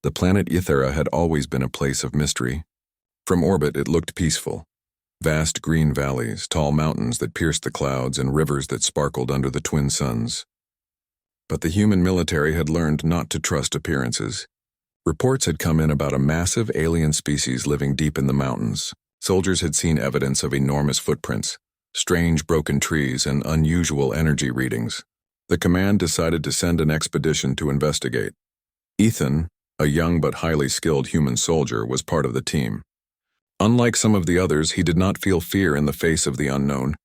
The planet Ithera had always been a place of mystery. From orbit, it looked peaceful. Vast green valleys, tall mountains that pierced the clouds, and rivers that sparkled under the twin suns. But the human military had learned not to trust appearances. Reports had come in about a massive alien species living deep in the mountains. Soldiers had seen evidence of enormous footprints, strange broken trees, and unusual energy readings. The command decided to send an expedition to investigate. Ethan, a young but highly skilled human soldier, was part of the team. Unlike some of the others, he did not feel fear in the face of the unknown.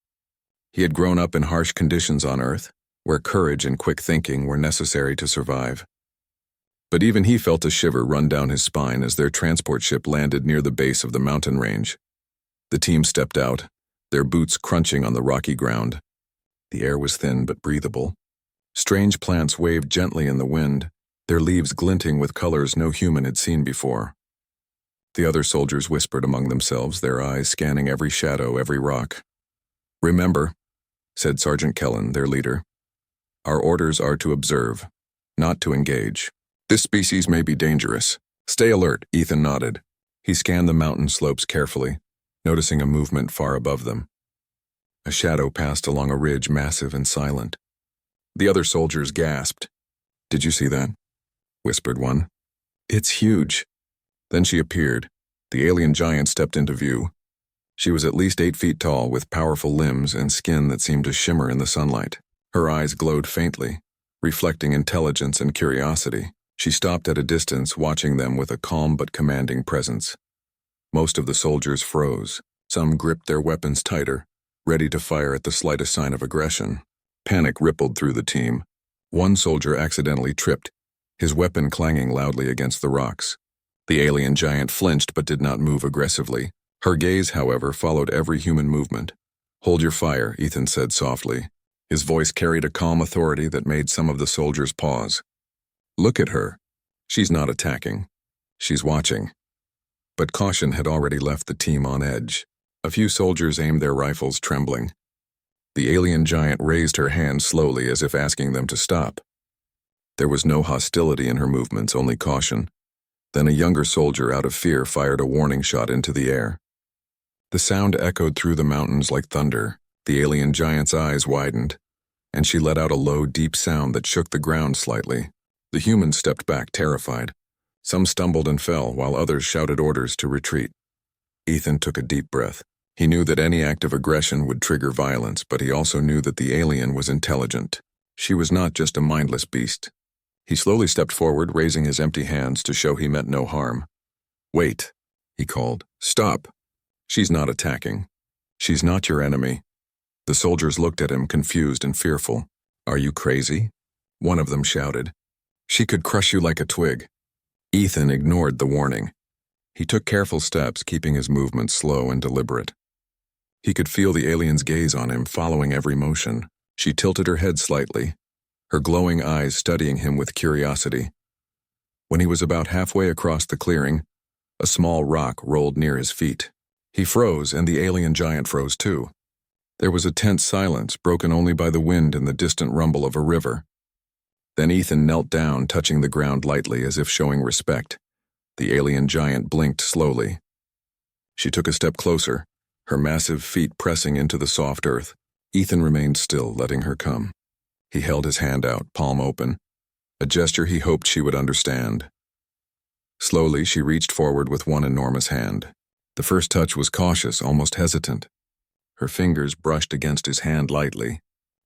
He had grown up in harsh conditions on Earth, where courage and quick thinking were necessary to survive. But even he felt a shiver run down his spine as their transport ship landed near the base of the mountain range. The team stepped out, their boots crunching on the rocky ground. The air was thin but breathable. Strange plants waved gently in the wind, their leaves glinting with colors no human had seen before. The other soldiers whispered among themselves, their eyes scanning every shadow, every rock. "Remember," said Sergeant Kellen, their leader, "our orders are to observe, not to engage. This species may be dangerous. Stay alert." Ethan nodded. He scanned the mountain slopes carefully, noticing a movement far above them. A shadow passed along a ridge, massive and silent. The other soldiers gasped. "Did you see that?" whispered one. "It's huge." Then she appeared. The alien giant stepped into view. She was at least 8 feet tall, with powerful limbs and skin that seemed to shimmer in the sunlight. Her eyes glowed faintly, reflecting intelligence and curiosity. She stopped at a distance, watching them with a calm but commanding presence. Most of the soldiers froze. Some gripped their weapons tighter, ready to fire at the slightest sign of aggression. Panic rippled through the team. One soldier accidentally tripped, his weapon clanging loudly against the rocks. The alien giant flinched but did not move aggressively. Her gaze, however, followed every human movement. "Hold your fire," Ethan said softly. His voice carried a calm authority that made some of the soldiers pause. "Look at her. She's not attacking. She's watching." But caution had already left the team on edge. A few soldiers aimed their rifles, trembling. The alien giant raised her hand slowly, as if asking them to stop. There was no hostility in her movements, only caution. Then a younger soldier, out of fear, fired a warning shot into the air. The sound echoed through the mountains like thunder. The alien giant's eyes widened, and she let out a low, deep sound that shook the ground slightly. The humans stepped back, terrified. Some stumbled and fell, while others shouted orders to retreat. Ethan took a deep breath. He knew that any act of aggression would trigger violence, but he also knew that the alien was intelligent. She was not just a mindless beast. He slowly stepped forward, raising his empty hands to show he meant no harm. "Wait," he called. "Stop. She's not attacking. She's not your enemy." The soldiers looked at him, confused and fearful. "Are you crazy?" one of them shouted. "She could crush you like a twig." Ethan ignored the warning. He took careful steps, keeping his movements slow and deliberate. He could feel the alien's gaze on him, following every motion. She tilted her head slightly, her glowing eyes studying him with curiosity. When he was about halfway across the clearing, a small rock rolled near his feet. He froze, and the alien giant froze too. There was a tense silence, broken only by the wind and the distant rumble of a river. Then Ethan knelt down, touching the ground lightly as if showing respect. The alien giant blinked slowly. She took a step closer, her massive feet pressing into the soft earth. Ethan remained still, letting her come. He held his hand out, palm open, a gesture he hoped she would understand. Slowly, she reached forward with one enormous hand. The first touch was cautious, almost hesitant. Her fingers brushed against his hand lightly.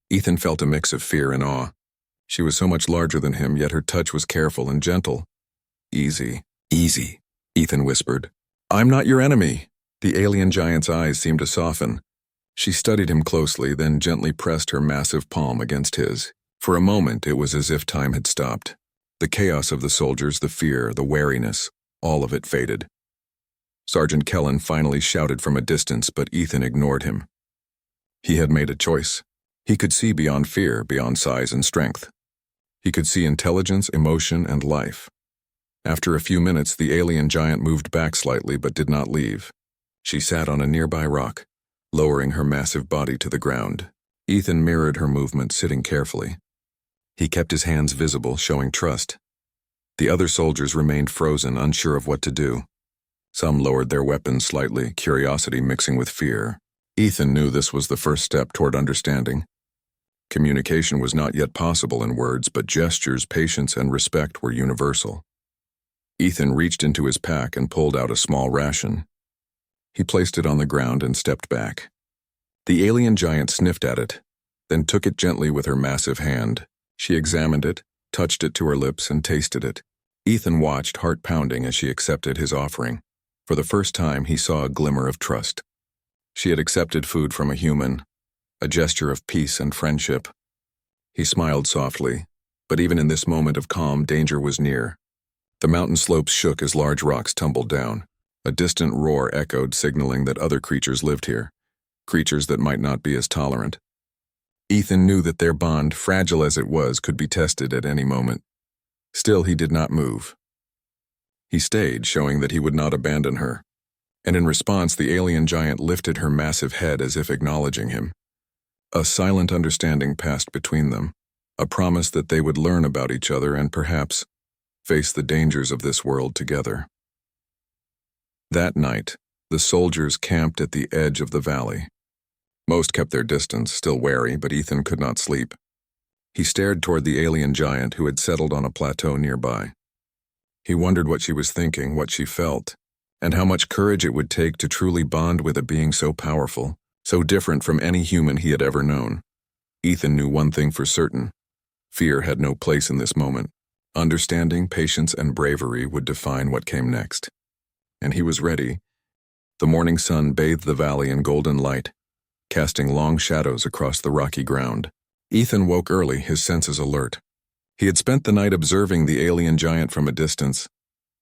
Ethan felt a mix of fear and awe. She was so much larger than him, yet her touch was careful and gentle. "Easy, easy," Ethan whispered. "I'm not your enemy." The alien giant's eyes seemed to soften. She studied him closely, then gently pressed her massive palm against his. For a moment, it was as if time had stopped. The chaos of the soldiers, the fear, the wariness, all of it faded. Sergeant Kellen finally shouted from a distance, but Ethan ignored him. He had made a choice. He could see beyond fear, beyond size and strength. He could see intelligence, emotion, and life. After a few minutes, the alien giant moved back slightly but did not leave. She sat on a nearby rock, lowering her massive body to the ground. Ethan mirrored her movement, sitting carefully. He kept his hands visible, showing trust. The other soldiers remained frozen, unsure of what to do. Some lowered their weapons slightly, curiosity mixing with fear. Ethan knew this was the first step toward understanding. Communication was not yet possible in words, but gestures, patience, and respect were universal. Ethan reached into his pack and pulled out a small ration. He placed it on the ground and stepped back. The alien giant sniffed at it, then took it gently with her massive hand. She examined it, touched it to her lips, and tasted it. Ethan watched, heart pounding, as she accepted his offering. For the first time, he saw a glimmer of trust. She had accepted food from a human, a gesture of peace and friendship. He smiled softly, but even in this moment of calm, danger was near. The mountain slopes shook as large rocks tumbled down. A distant roar echoed, signaling that other creatures lived here, creatures that might not be as tolerant. Ethan knew that their bond, fragile as it was, could be tested at any moment. Still, he did not move. He stayed, showing that he would not abandon her. And in response, the alien giant lifted her massive head as if acknowledging him. A silent understanding passed between them, a promise that they would learn about each other and perhaps face the dangers of this world together. That night, the soldiers camped at the edge of the valley. Most kept their distance, still wary, but Ethan could not sleep. He stared toward the alien giant who had settled on a plateau nearby. He wondered what she was thinking, what she felt, and how much courage it would take to truly bond with a being so powerful, so different from any human he had ever known. Ethan knew one thing for certain. Fear had no place in this moment. Understanding, patience, and bravery would define what came next. And he was ready. The morning sun bathed the valley in golden light, casting long shadows across the rocky ground. Ethan woke early, his senses alert. He had spent the night observing the alien giant from a distance,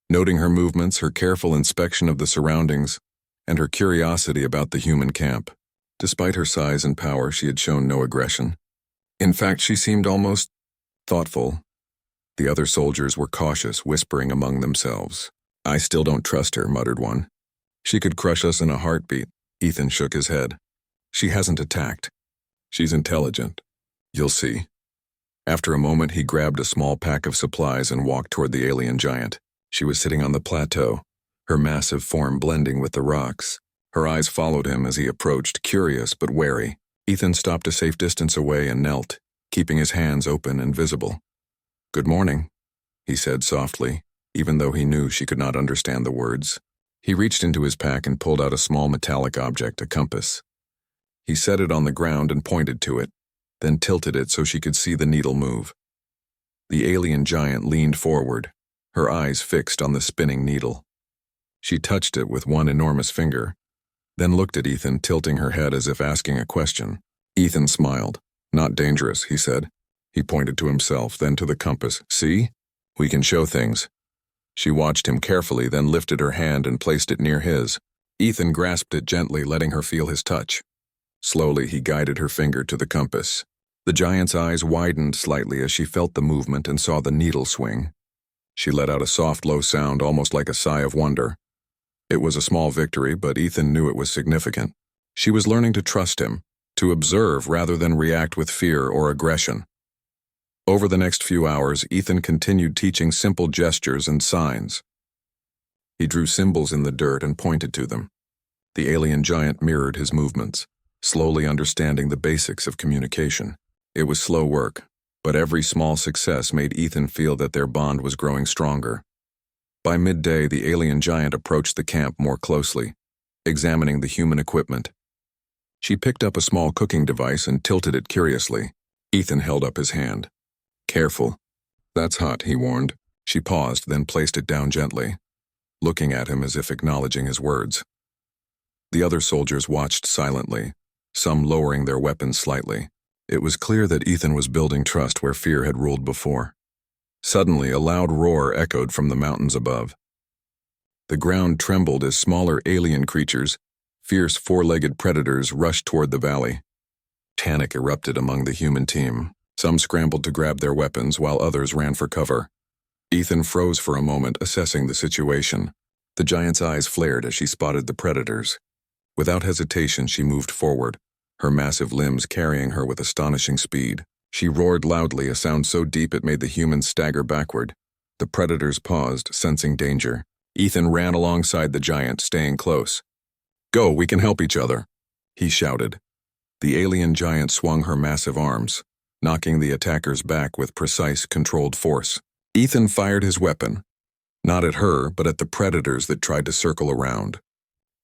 noting her movements, her careful inspection of the surroundings, and her curiosity about the human camp. Despite her size and power, she had shown no aggression. In fact, she seemed almost thoughtful. The other soldiers were cautious, whispering among themselves. "I still don't trust her," muttered one. "She could crush us in a heartbeat." Ethan shook his head. "She hasn't attacked. She's intelligent. You'll see." After a moment, he grabbed a small pack of supplies and walked toward the alien giant. She was sitting on the plateau, her massive form blending with the rocks. Her eyes followed him as he approached, curious but wary. Ethan stopped a safe distance away and knelt, keeping his hands open and visible. "Good morning," he said softly, even though he knew she could not understand the words. He reached into his pack and pulled out a small metallic object, a compass. He set it on the ground and pointed to it, then tilted it so she could see the needle move. The alien giant leaned forward, her eyes fixed on the spinning needle. She touched it with one enormous finger, then looked at Ethan, tilting her head as if asking a question. Ethan smiled. "Not dangerous," he said. He pointed to himself, then to the compass. "See? We can show things." She watched him carefully, then lifted her hand and placed it near his. Ethan grasped it gently, letting her feel his touch. Slowly, he guided her finger to the compass. The giant's eyes widened slightly as she felt the movement and saw the needle swing. She let out a soft, low sound, almost like a sigh of wonder. It was a small victory, but Ethan knew it was significant. She was learning to trust him, to observe rather than react with fear or aggression. Over the next few hours, Ethan continued teaching simple gestures and signs. He drew symbols in the dirt and pointed to them. The alien giant mirrored his movements, slowly understanding the basics of communication. It was slow work, but every small success made Ethan feel that their bond was growing stronger. By midday, the alien giant approached the camp more closely, examining the human equipment. She picked up a small cooking device and tilted it curiously. Ethan held up his hand. "Careful. That's hot," he warned. She paused, then placed it down gently, looking at him as if acknowledging his words. The other soldiers watched silently, some lowering their weapons slightly. It was clear that Ethan was building trust where fear had ruled before. Suddenly, a loud roar echoed from the mountains above. The ground trembled as smaller alien creatures, fierce four-legged predators, rushed toward the valley. Panic erupted among the human team. Some scrambled to grab their weapons while others ran for cover. Ethan froze for a moment, assessing the situation. The giant's eyes flared as she spotted the predators. Without hesitation, she moved forward, her massive limbs carrying her with astonishing speed. She roared loudly, a sound so deep it made the humans stagger backward. The predators paused, sensing danger. Ethan ran alongside the giant, staying close. "Go, we can help each other," he shouted. The alien giant swung her massive arms, knocking the attackers back with precise, controlled force. Ethan fired his weapon, not at her, but at the predators that tried to circle around.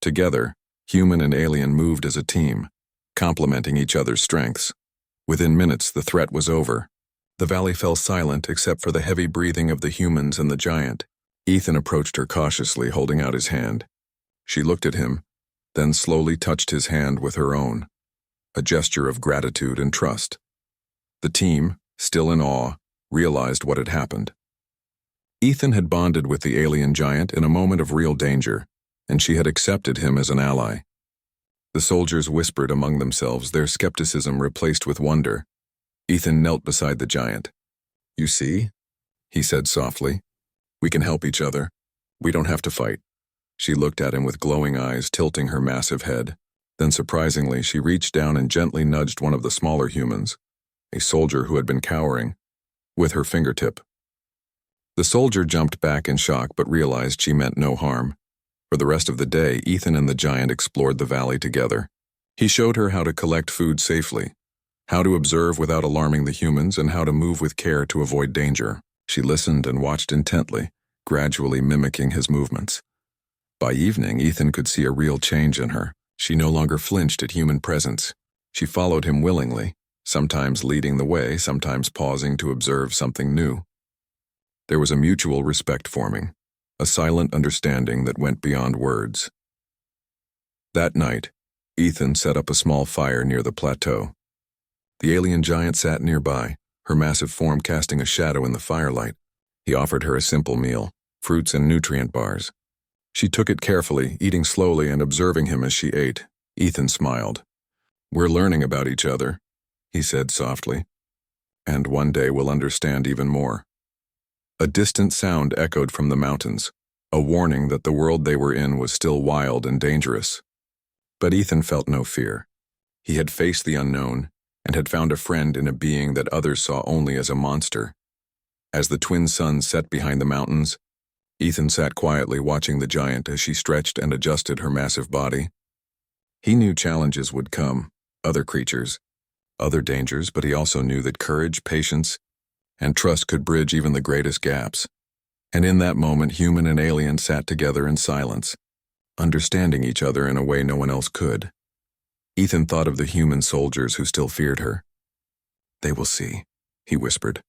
Together, human and alien moved as a team, complementing each other's strengths. Within minutes, the threat was over. The valley fell silent except for the heavy breathing of the humans and the giant. Ethan approached her cautiously, holding out his hand. She looked at him, then slowly touched his hand with her own, a gesture of gratitude and trust. The team, still in awe, realized what had happened. Ethan had bonded with the alien giant in a moment of real danger, and she had accepted him as an ally. The soldiers whispered among themselves, their skepticism replaced with wonder. Ethan knelt beside the giant. "You see?" he said softly. "We can help each other. We don't have to fight." She looked at him with glowing eyes, tilting her massive head. Then surprisingly, she reached down and gently nudged one of the smaller humans, a soldier who had been cowering, with her fingertip. The soldier jumped back in shock but realized she meant no harm. For the rest of the day, Ethan and the giant explored the valley together. He showed her how to collect food safely, how to observe without alarming the humans, and how to move with care to avoid danger. She listened and watched intently, gradually mimicking his movements. By evening, Ethan could see a real change in her. She no longer flinched at human presence. She followed him willingly, sometimes leading the way, sometimes pausing to observe something new. There was a mutual respect forming, a silent understanding that went beyond words. That night, Ethan set up a small fire near the plateau. The alien giant sat nearby, her massive form casting a shadow in the firelight. He offered her a simple meal, fruits and nutrient bars. She took it carefully, eating slowly and observing him as she ate. Ethan smiled. "We're learning about each other," he said softly. "And one day we'll understand even more." A distant sound echoed from the mountains, a warning that the world they were in was still wild and dangerous. But Ethan felt no fear. He had faced the unknown and had found a friend in a being that others saw only as a monster. As the twin suns set behind the mountains, Ethan sat quietly watching the giant as she stretched and adjusted her massive body. He knew challenges would come, other creatures, other dangers, but he also knew that courage, patience, and trust could bridge even the greatest gaps. And in that moment, human and alien sat together in silence, understanding each other in a way no one else could. Ethan thought of the human soldiers who still feared her. "They will see," he whispered.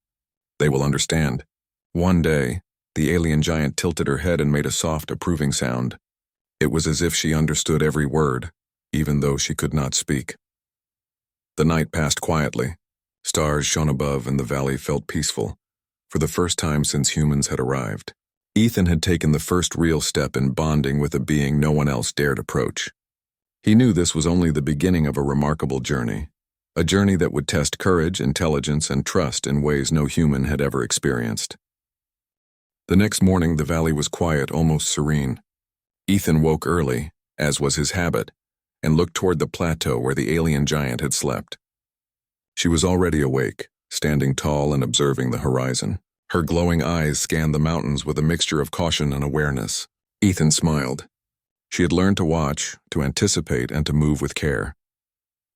"They will understand." One day, the alien giant tilted her head and made a soft, approving sound. It was as if she understood every word, even though she could not speak. The night passed quietly. Stars shone above and the valley felt peaceful, for the first time since humans had arrived. Ethan had taken the first real step in bonding with a being no one else dared approach. He knew this was only the beginning of a remarkable journey, a journey that would test courage, intelligence, and trust in ways no human had ever experienced. The next morning, the valley was quiet, almost serene. Ethan woke early, as was his habit, and looked toward the plateau where the alien giant had slept. She was already awake, standing tall and observing the horizon. Her glowing eyes scanned the mountains with a mixture of caution and awareness. Ethan smiled. She had learned to watch, to anticipate, and to move with care.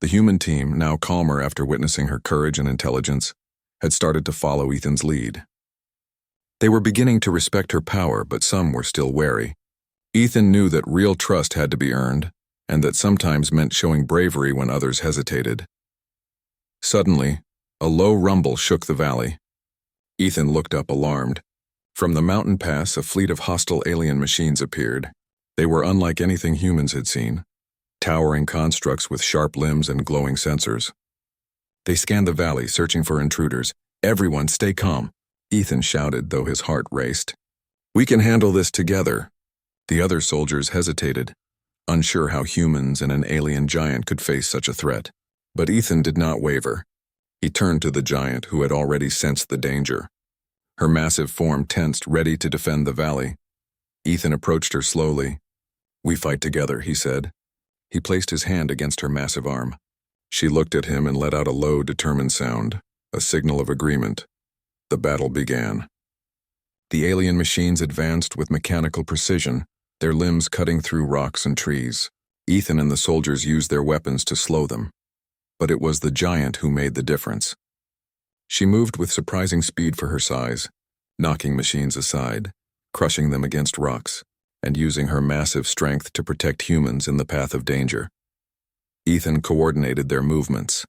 The human team, now calmer after witnessing her courage and intelligence, had started to follow Ethan's lead. They were beginning to respect her power, but some were still wary. Ethan knew that real trust had to be earned, and that sometimes meant showing bravery when others hesitated. Suddenly, a low rumble shook the valley. Ethan looked up, alarmed. From the mountain pass, a fleet of hostile alien machines appeared. They were unlike anything humans had seen, towering constructs with sharp limbs and glowing sensors. They scanned the valley, searching for intruders. "Everyone, stay calm," Ethan shouted, though his heart raced. "We can handle this together." The other soldiers hesitated, unsure how humans and an alien giant could face such a threat. But Ethan did not waver. He turned to the giant, who had already sensed the danger. Her massive form tensed, ready to defend the valley. Ethan approached her slowly. "We fight together," he said. He placed his hand against her massive arm. She looked at him and let out a low, determined sound, a signal of agreement. The battle began. The alien machines advanced with mechanical precision, their limbs cutting through rocks and trees. Ethan and the soldiers used their weapons to slow them. But it was the giant who made the difference. She moved with surprising speed for her size, knocking machines aside, crushing them against rocks, and using her massive strength to protect humans in the path of danger. Ethan coordinated their movements,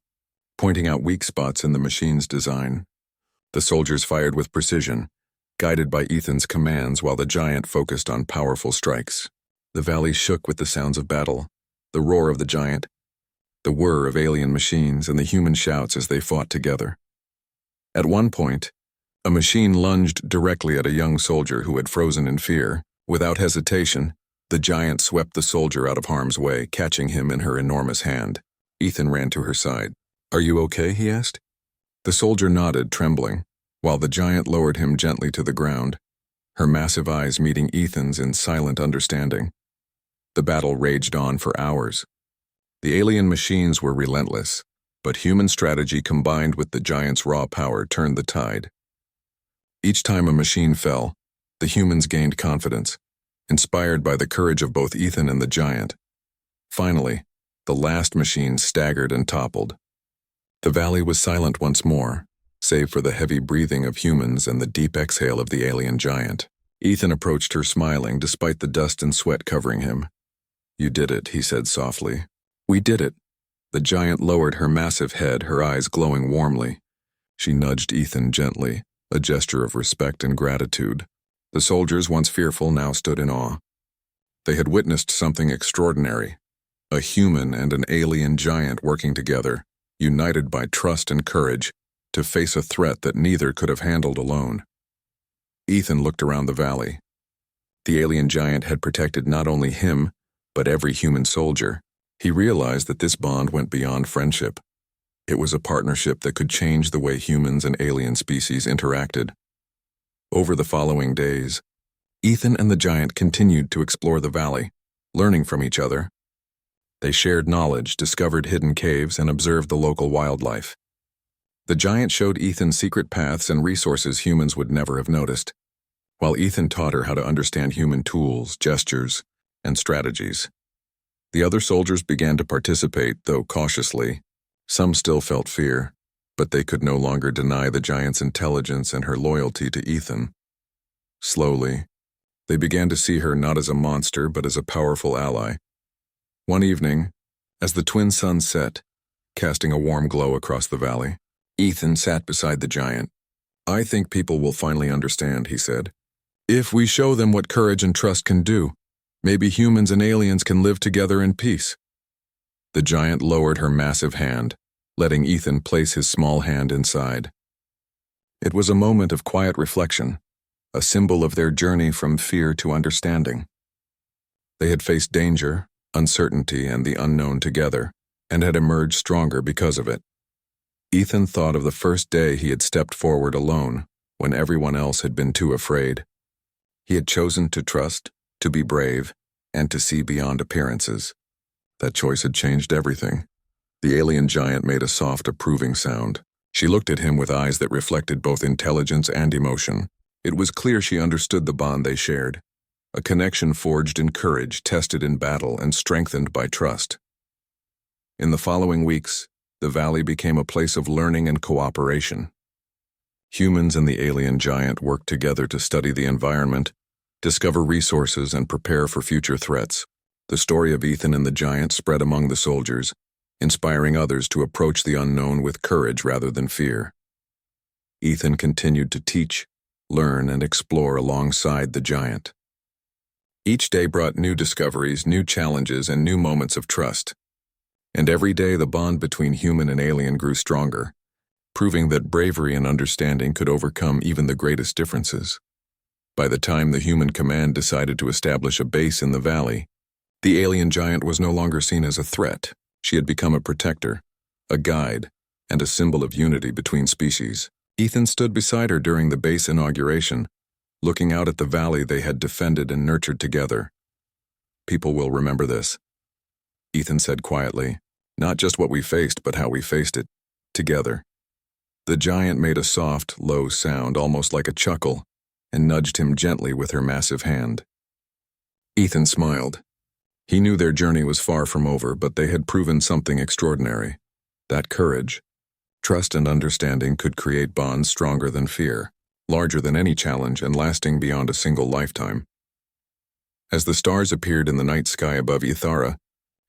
pointing out weak spots in the machine's design. The soldiers fired with precision, guided by Ethan's commands while the giant focused on powerful strikes. The valley shook with the sounds of battle, the roar of the giant, the whir of alien machines, and the human shouts as they fought together. At one point, a machine lunged directly at a young soldier who had frozen in fear. Without hesitation, the giant swept the soldier out of harm's way, catching him in her enormous hand. Ethan ran to her side. "Are you okay?" he asked. The soldier nodded, trembling, while the giant lowered him gently to the ground, her massive eyes meeting Ethan's in silent understanding. The battle raged on for hours. The alien machines were relentless, but human strategy combined with the giant's raw power turned the tide. Each time a machine fell, the humans gained confidence, inspired by the courage of both Ethan and the giant. Finally, the last machine staggered and toppled. The valley was silent once more, save for the heavy breathing of humans and the deep exhale of the alien giant. Ethan approached her smiling despite the dust and sweat covering him. "You did it," he said softly. "We did it." The giant lowered her massive head, her eyes glowing warmly. She nudged Ethan gently, a gesture of respect and gratitude. The soldiers, once fearful, now stood in awe. They had witnessed something extraordinary, a human and an alien giant working together, united by trust and courage, to face a threat that neither could have handled alone. Ethan looked around the valley. The alien giant had protected not only him, but every human soldier. He realized that this bond went beyond friendship. It was a partnership that could change the way humans and alien species interacted. Over the following days, Ethan and the giant continued to explore the valley, learning from each other. They shared knowledge, discovered hidden caves, and observed the local wildlife. The giant showed Ethan secret paths and resources humans would never have noticed, while Ethan taught her how to understand human tools, gestures, and strategies. The other soldiers began to participate, though cautiously. Some still felt fear, but they could no longer deny the giant's intelligence and her loyalty to Ethan. Slowly, they began to see her not as a monster but as a powerful ally. One evening, as the twin suns set, casting a warm glow across the valley, Ethan sat beside the giant. "I think people will finally understand," he said. "If we show them what courage and trust can do, maybe humans and aliens can live together in peace." The giant lowered her massive hand, letting Ethan place his small hand inside. It was a moment of quiet reflection, a symbol of their journey from fear to understanding. They had faced danger, uncertainty, and the unknown together, and had emerged stronger because of it. Ethan thought of the first day he had stepped forward alone, when everyone else had been too afraid. He had chosen to trust, to be brave, and to see beyond appearances. That choice had changed everything. The alien giant made a soft, approving sound. She looked at him with eyes that reflected both intelligence and emotion. It was clear she understood the bond they shared, a connection forged in courage, tested in battle, and strengthened by trust. In the following weeks, the valley became a place of learning and cooperation. Humans and the alien giant worked together to study the environment, discover resources, and prepare for future threats. The story of Ethan and the giant spread among the soldiers, inspiring others to approach the unknown with courage rather than fear. Ethan continued to teach, learn, and explore alongside the giant. Each day brought new discoveries, new challenges, and new moments of trust. And every day the bond between human and alien grew stronger, proving that bravery and understanding could overcome even the greatest differences. By the time the human command decided to establish a base in the valley, the alien giant was no longer seen as a threat. She had become a protector, a guide, and a symbol of unity between species. Ethan stood beside her during the base inauguration, looking out at the valley they had defended and nurtured together. "People will remember this," Ethan said quietly. "Not just what we faced, but how we faced it, together." The giant made a soft, low sound, almost like a chuckle, and nudged him gently with her massive hand. Ethan smiled. He knew their journey was far from over, but they had proven something extraordinary. That courage, trust and understanding could create bonds stronger than fear, larger than any challenge and lasting beyond a single lifetime. As the stars appeared in the night sky above Ithara,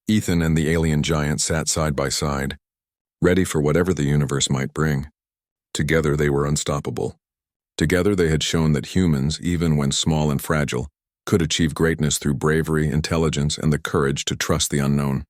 Ethan and the alien giant sat side by side, ready for whatever the universe might bring. Together they were unstoppable. Together they had shown that humans, even when small and fragile, could achieve greatness through bravery, intelligence, and the courage to trust the unknown.